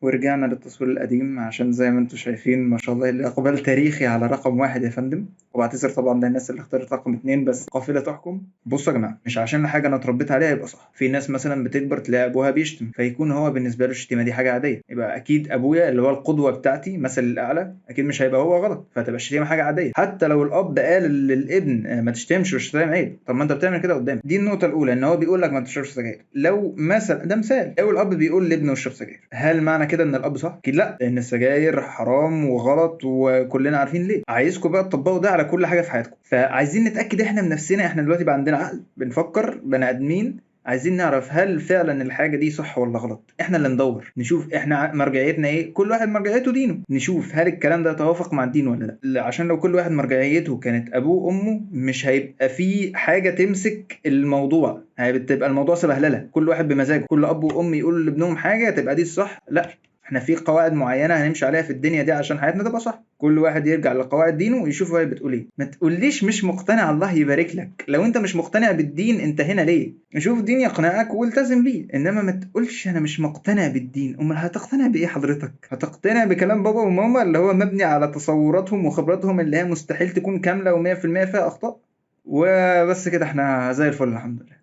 ورجعنا للتصوير القديم عشان زي ما انتم شايفين ما شاء الله الإقبال تاريخي على رقم واحد يا فندم. وبعتذر طبعا للناس اللي اختارت رقم اتنين، بس القافلة تحكم. بصوا يا جماعة، مش عشان حاجة أنا اتربيت عليها يبقى صح. في ناس مثلا بتكبر تلاقي أبوها بيشتم، فيكون هو بالنسبة له الشتيمة دي حاجة عادية. يبقى أكيد أبويا اللي هو القدوة بتاعتي مثل الأعلى أكيد مش هيبقى هو غلط، فتبقى الشتيمة حاجة عادية. حتى لو الأب قال للابن ما تشتمش والشتايم عيب، طب ما أنت بتعمل كده قدامي. دي النقطة الأولى، إن هو بيقول لك ما تشربش سجاير. لو مثلا ده مثال، لو الأب بيقول لابنه اشرب سجاير، هل معنى كده إن الأب صح؟ أكيد لا، لأن السجاير حرام وغلط وكلنا عارفين ليه. عايزكم بقى تطبقوا ده على كل حاجة في حياتكم. فعايزين نتأكد إحنا من نفسنا، إحنا دلوقتي بقى عندنا عقل بنفكر بني آدمين، عايزين نعرف هل فعلا الحاجة دي صح ولا غلط. احنا اللي ندور نشوف احنا مرجعيتنا ايه، كل واحد مرجعيته دينه، نشوف هل الكلام ده يتوافق مع الدين ولا لا. عشان لو كل واحد مرجعيته كانت ابوه وامه مش هيبقى في حاجة تمسك الموضوع، هتبقى الموضوع سبهلله، كل واحد بمزاجه، كل اب وام يقولوا لابنهم حاجة تبقى دي الصح. لا، احنا في قواعد معينة هنمشي عليها في الدنيا دي عشان حياتنا تبقى صح. كل واحد يرجع لقواعد دينه ويشوف هي بتقول ايه. ما تقوليش مش مقتنع، الله يبارك لك. لو انت مش مقتنع بالدين انت هنا ليه؟ شوف دين يقنعك والتزم بيه، انما ما تقولش انا مش مقتنع بالدين. امال هتقتنع بايه حضرتك؟ هتقتنع بكلام بابا وماما اللي هو مبني على تصوراتهم وخبراتهم اللي هي مستحيل تكون كاملة و100% فيها اخطاء؟ وبس كده احنا زي الفل الحمد لله.